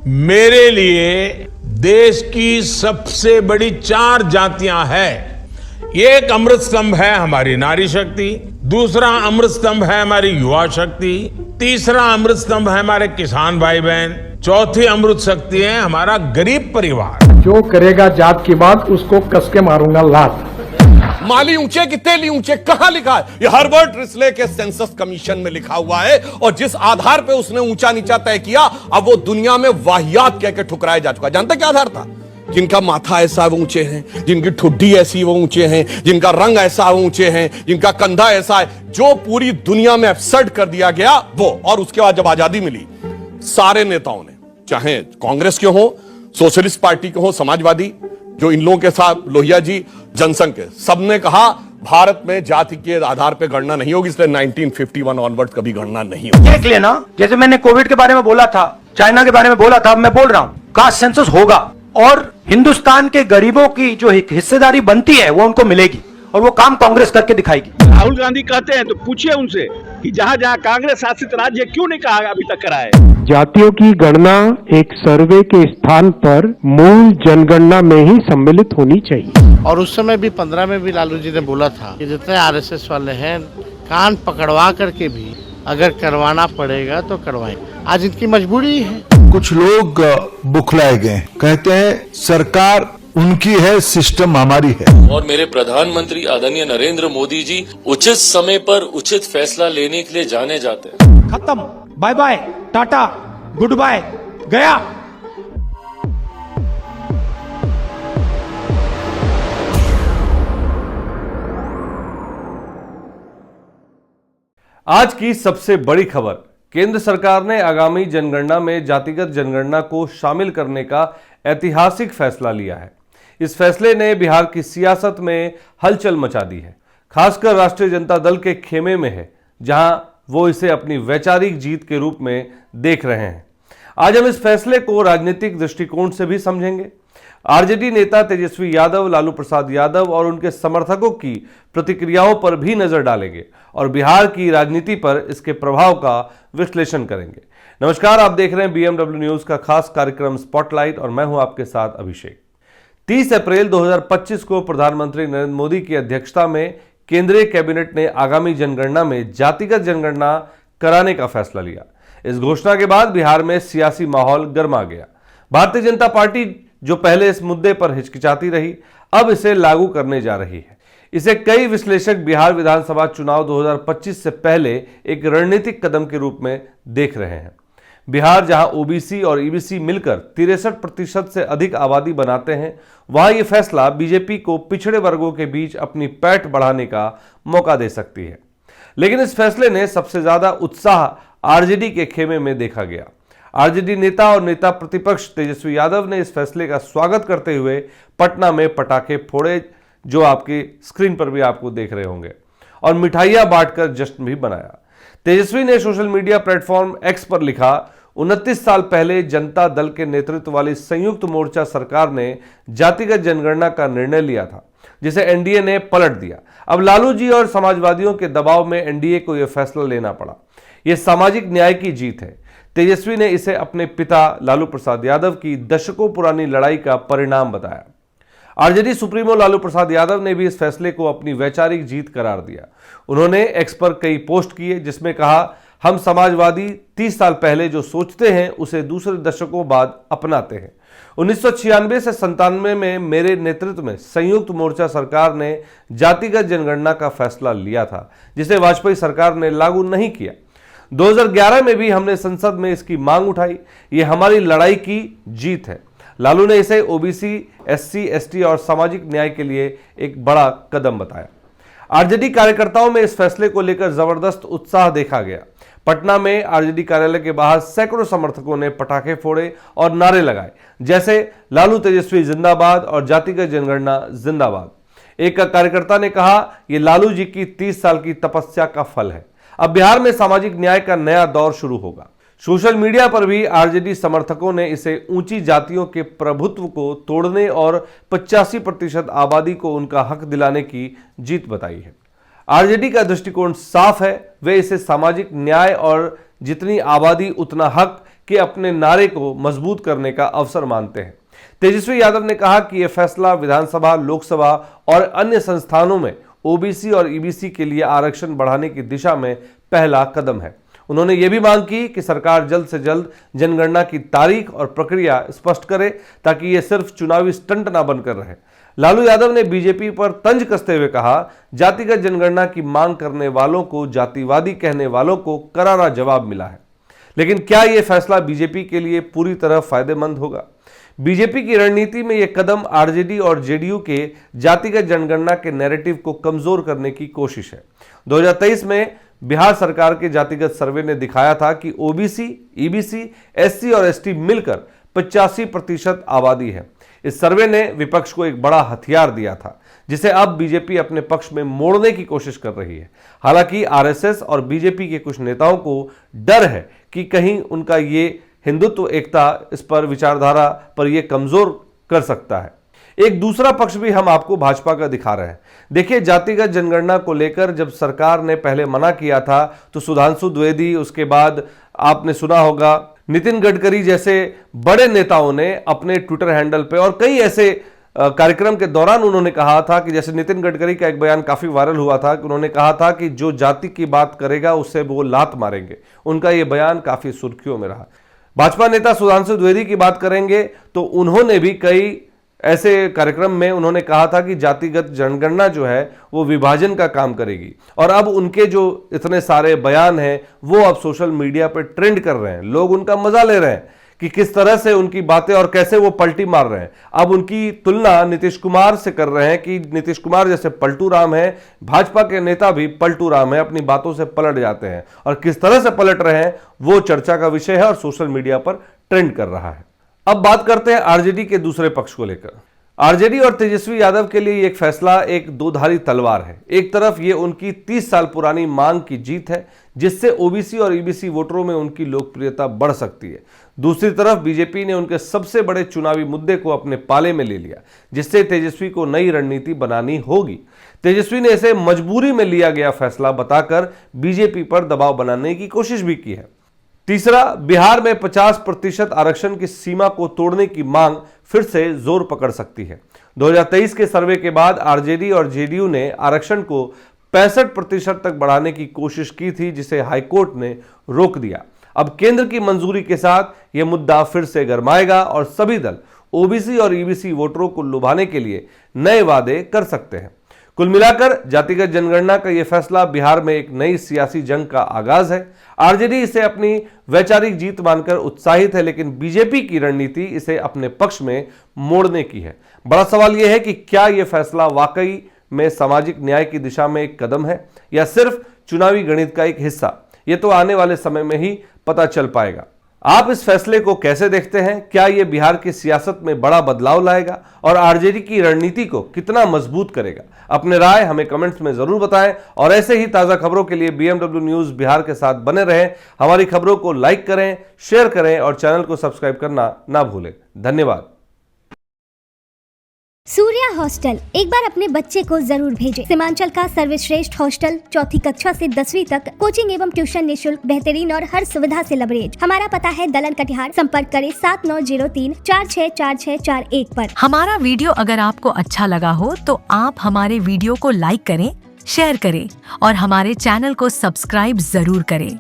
मेरे लिए देश की सबसे बड़ी 4 जातियां हैं। एक अमृत स्तंभ है हमारी नारी शक्ति, दूसरा अमृत स्तंभ है हमारी युवा शक्ति, तीसरा अमृत स्तंभ है हमारे किसान भाई बहन, चौथी अमृत शक्ति है हमारा गरीब परिवार। जो करेगा जात की बात उसको कस के मारूंगा लात। माली ऊंचे कि तेली ऊंचे कहां लिखा है? ये हर्बर्ट रिस्ले के सेंसस कमीशन में लिखा हुआ है, और जिस आधार पे उसने ऊंचा नीचा तय किया, अब वो दुनिया में वाहियात कह के ठुकराया जा चुका है। जानते क्या आधार था? जिनका माथा ऐसा है वो ऊंचे हैं, जिनकी ठुड्डी ऐसी वो ऊंचे हैं, जिनका रंग ऐसा वो ऊंचे हैं, जिनका कंधा ऐसा है, जो पूरी दुनिया में एब्सर्ड कर दिया गया वो। और उसके बाद जब आजादी मिली, सारे नेताओं ने, चाहे कांग्रेस के हो, सोशलिस्ट पार्टी के हो, समाजवादी, जो इन लोगों के साथ लोहिया जी, जनसंघ के, सबने कहा भारत में जाति के आधार पे गणना नहीं होगी, इसलिए 1951 ऑनवर्ड कभी गणना नहीं होगी। देख लेना, जैसे मैंने कोविड के बारे में बोला था, चाइना के बारे में बोला था, मैं बोल रहा हूं कास्ट सेंसस होगा और हिंदुस्तान के गरीबों की जो हिस्सेदारी बनती है वो उनको मिलेगी, और वो काम कांग्रेस करके दिखाएगी। राहुल गांधी कहते हैं तो पूछिए उनसे कि जहां जहां कांग्रेस शासित राज्य क्यों नहीं कहा अभी तक कराए। जातियों की गणना एक सर्वे के स्थान पर मूल जनगणना में ही सम्मिलित होनी चाहिए। और उस समय भी 15 में भी लालू जी ने बोला था कि जितने आरएसएस वाले हैं कान पकड़वा करके भी अगर करवाना पड़ेगा तो करवाएं। आज इनकी मजबूरी है। कुछ लोग बुखलाए गए, कहते हैं सरकार उनकी है, सिस्टम हमारी है। और मेरे प्रधानमंत्री आदरणीय नरेंद्र मोदी जी उचित समय पर उचित फैसला लेने के लिए जाने जाते हैं। खत्म, bye bye, tata, goodbye, गया। आज की सबसे बड़ी खबर, केंद्र सरकार ने आगामी जनगणना में जातिगत जनगणना को शामिल करने का ऐतिहासिक फैसला लिया है। इस फैसले ने बिहार की सियासत में हलचल मचा दी है, खासकर राष्ट्रीय जनता दल के खेमे में है, जहां वो इसे अपनी वैचारिक जीत के रूप में देख रहे हैं। आज हम इस फैसले को राजनीतिक दृष्टिकोण से भी समझेंगे। आरजेडी नेता तेजस्वी यादव, लालू प्रसाद यादव और उनके समर्थकों की प्रतिक्रियाओं पर भी नजर डालेंगे और बिहार की राजनीति पर इसके प्रभाव का विश्लेषण करेंगे। नमस्कार, आप देख रहे हैं बीएमडब्ल्यू न्यूज का खास कार्यक्रम स्पॉटलाइट और मैं हूं आपके साथ अभिषेक। 30 अप्रैल 2025 को प्रधानमंत्री नरेंद्र मोदी की अध्यक्षता में केंद्रीय कैबिनेट ने आगामी जनगणना में जातिगत जनगणना कराने का फैसला लिया। इस घोषणा के बाद बिहार में सियासी माहौल गर्मा गया। भारतीय जनता पार्टी, जो पहले इस मुद्दे पर हिचकिचाती रही, अब इसे लागू करने जा रही है। इसे कई विश्लेषक बिहार विधानसभा चुनाव 2025 से पहले एक रणनीतिक कदम के रूप में देख रहे हैं। बिहार, जहां ओबीसी और ईबीसी मिलकर 63% से अधिक आबादी बनाते हैं, वहां यह फैसला बीजेपी को पिछड़े वर्गों के बीच अपनी पैठ बढ़ाने का मौका दे सकती है। लेकिन इस फैसले ने सबसे ज्यादा उत्साह आरजेडी के खेमे में देखा गया। आरजेडी नेता और नेता प्रतिपक्ष तेजस्वी यादव ने इस फैसले का स्वागत करते हुए पटना में पटाखे फोड़े, जो आपकी स्क्रीन पर भी आपको देख रहे होंगे, और मिठाइयां बांटकर जश्न भी मनाया। तेजस्वी ने सोशल मीडिया प्लेटफॉर्म एक्स पर लिखा, 29 साल पहले जनता दल के नेतृत्व वाली संयुक्त मोर्चा सरकार ने जातिगत जनगणना का निर्णय लिया था, जिसे एनडीए ने पलट दिया। अब लालू जी और समाजवादियों के दबाव में एनडीए को यह फैसला लेना पड़ा। यह सामाजिक न्याय की जीत है। तेजस्वी ने इसे अपने पिता लालू प्रसाद यादव की दशकों पुरानी लड़ाई का परिणाम बताया। आरजेडी सुप्रीमो लालू प्रसाद यादव ने भी इस फैसले को अपनी वैचारिक जीत करार दिया। उन्होंने एक्स पर कई पोस्ट किए, जिसमें कहा, हम समाजवादी 30 साल पहले जो सोचते हैं उसे दूसरे दशकों बाद अपनाते हैं। 1996 से 97 में मेरे नेतृत्व में संयुक्त मोर्चा सरकार ने जातिगत जनगणना का फैसला लिया था, जिसे वाजपेयी सरकार ने लागू नहीं किया। 2011 में भी हमने संसद में इसकी मांग उठाई। ये हमारी लड़ाई की जीत है। लालू ने इसे ओबीसी, एससी, एसटी और सामाजिक न्याय के लिए एक बड़ा कदम बताया। आरजेडी कार्यकर्ताओं में इस फैसले को लेकर जबरदस्त उत्साह देखा गया। पटना में आरजेडी कार्यालय के बाहर सैकड़ों समर्थकों ने पटाखे फोड़े और नारे लगाए, जैसे लालू तेजस्वी जिंदाबाद और जातिगत जनगणना जिंदाबाद। एक कार्यकर्ता ने कहा, यह लालू जी की 30 साल की तपस्या का फल है। अब बिहार में सामाजिक न्याय का नया दौर शुरू होगा। सोशल मीडिया पर भी आरजेडी समर्थकों ने इसे ऊंची जातियों के प्रभुत्व को तोड़ने और 85% आबादी को उनका हक दिलाने की जीत बताई है। आरजेडी का दृष्टिकोण साफ है। वे इसे सामाजिक न्याय और जितनी आबादी उतना हक कि अपने नारे को मजबूत करने का अवसर मानते हैं। तेजस्वी यादव ने कहा कि यह फैसला विधानसभा, लोकसभा और अन्य संस्थानों में ओबीसी और ईबीसी के लिए आरक्षण बढ़ाने की दिशा में पहला कदम है। उन्होंने यह भी मांग की कि सरकार जल्द से जल्द जनगणना की तारीख और प्रक्रिया स्पष्ट करे ताकि यह सिर्फ चुनावी स्टंट ना बनकर रहे। लालू यादव ने बीजेपी पर तंज कसते हुए कहा, जातिगत जनगणना की मांग करने वालों को, जातिवादी कहने वालों को करारा जवाब मिला है। लेकिन क्या यह फैसला बीजेपी के लिए पूरी तरह फायदेमंद होगा? बीजेपी की रणनीति में यह कदम आरजेडी और जेडीयू के जातिगत जनगणना के नैरेटिव को कमजोर करने की कोशिश है। 2023 में बिहार सरकार के जातिगत सर्वे ने दिखाया था कि ओबीसी, ईबीसी, एससी और एसटी मिलकर 85% आबादी है। इस सर्वे ने विपक्ष को एक बड़ा हथियार दिया था, जिसे अब बीजेपी अपने पक्ष में मोड़ने की कोशिश कर रही है। हालांकि आरएसएस और बीजेपी के कुछ नेताओं को डर है कि कहीं उनका ये हिंदुत्व एकता इस पर विचारधारा पर यह कमजोर कर सकता है। एक दूसरा पक्ष भी हम आपको भाजपा का दिखा रहे हैं। देखिए, जातिगत जनगणना को लेकर जब सरकार ने पहले मना किया था तो सुधांशु द्विवेदी, उसके बाद आपने सुना होगा नितिन गडकरी जैसे बड़े नेताओं ने अपने ट्विटर हैंडल पे और कई ऐसे कार्यक्रम के दौरान उन्होंने कहा था कि जैसे नितिन गडकरी का एक बयान काफी वायरल हुआ था कि उन्होंने कहा था कि जो जाति की बात करेगा उससे वो लात मारेंगे। उनका यह बयान काफी सुर्खियों में रहा। भाजपा नेता सुधांशु द्विवेदी की बात करेंगे तो उन्होंने भी कई ऐसे कार्यक्रम में उन्होंने कहा था कि जातिगत जनगणना जो है वो विभाजन का काम करेगी। और अब उनके जो इतने सारे बयान हैं वो अब सोशल मीडिया पर ट्रेंड कर रहे हैं। लोग उनका मजा ले रहे हैं कि किस तरह से उनकी बातें और कैसे वो पलटी मार रहे हैं। अब उनकी तुलना नीतीश कुमार से कर रहे हैं कि नीतीश कुमार जैसे पलटू राम है, भाजपा के नेता भी पलटू राम है, अपनी बातों से पलट जाते हैं। और किस तरह से पलट रहे हैं वो चर्चा का विषय है और सोशल मीडिया पर ट्रेंड कर रहा है। अब बात करते हैं आरजेडी के दूसरे पक्ष को लेकर। आरजेडी और तेजस्वी यादव के लिए एक फैसला एक दोधारी तलवार है। एक तरफ ये उनकी 30 साल पुरानी मांग की जीत है जिससे ओबीसी और ईबीसी वोटरों में उनकी लोकप्रियता बढ़ सकती है। दूसरी तरफ बीजेपी ने उनके सबसे बड़े चुनावी मुद्दे को अपने पाले में ले लिया जिससे तेजस्वी को नई रणनीति बनानी होगी। तेजस्वी ने इसे मजबूरी में लिया गया फैसला बताकर बीजेपी पर दबाव बनाने की कोशिश भी की है। तीसरा, बिहार में 50% आरक्षण की सीमा को तोड़ने की मांग फिर से जोर पकड़ सकती है। 2023 के सर्वे के बाद आरजेडी और जेडीयू ने आरक्षण को 65% तक बढ़ाने की कोशिश की थी जिसे हाईकोर्ट ने रोक दिया। अब केंद्र की मंजूरी के साथ यह मुद्दा फिर से गरमाएगा और सभी दल ओबीसी और ईबीसी वोटरों को लुभाने के लिए नए वादे कर सकते हैं। कुल मिलाकर जातिगत जनगणना का यह फैसला बिहार में एक नई सियासी जंग का आगाज है। आरजेडी इसे अपनी वैचारिक जीत मानकर उत्साहित है, लेकिन बीजेपी की रणनीति इसे अपने पक्ष में मोड़ने की है। बड़ा सवाल यह है कि क्या यह फैसला वाकई में सामाजिक न्याय की दिशा में एक कदम है या सिर्फ चुनावी गणित का एक हिस्सा? यह तो आने वाले समय में ही पता चल पाएगा। आप इस फैसले को कैसे देखते हैं? क्या यह बिहार की सियासत में बड़ा बदलाव लाएगा और आरजेडी की रणनीति को कितना मजबूत करेगा? अपने राय हमें कमेंट्स में जरूर बताएं और ऐसे ही ताजा खबरों के लिए बीएमडब्ल्यू न्यूज बिहार के साथ बने रहें। हमारी खबरों को लाइक करें, शेयर करें और चैनल को सब्सक्राइब करना ना भूलें। धन्यवाद। सूर्या हॉस्टल, एक बार अपने बच्चे को जरूर भेजें। सीमांचल का सर्वश्रेष्ठ हॉस्टल, 4ठी कक्षा से 10वीं तक कोचिंग एवं ट्यूशन निःशुल्क, बेहतरीन और हर सुविधा से लबरेज। हमारा पता है दलन कटिहार। संपर्क करें 7903-464641 पर। हमारा वीडियो अगर आपको अच्छा लगा हो तो आप हमारे वीडियो को लाइक करें, शेयर करें और हमारे चैनल को सब्सक्राइब जरूर करें।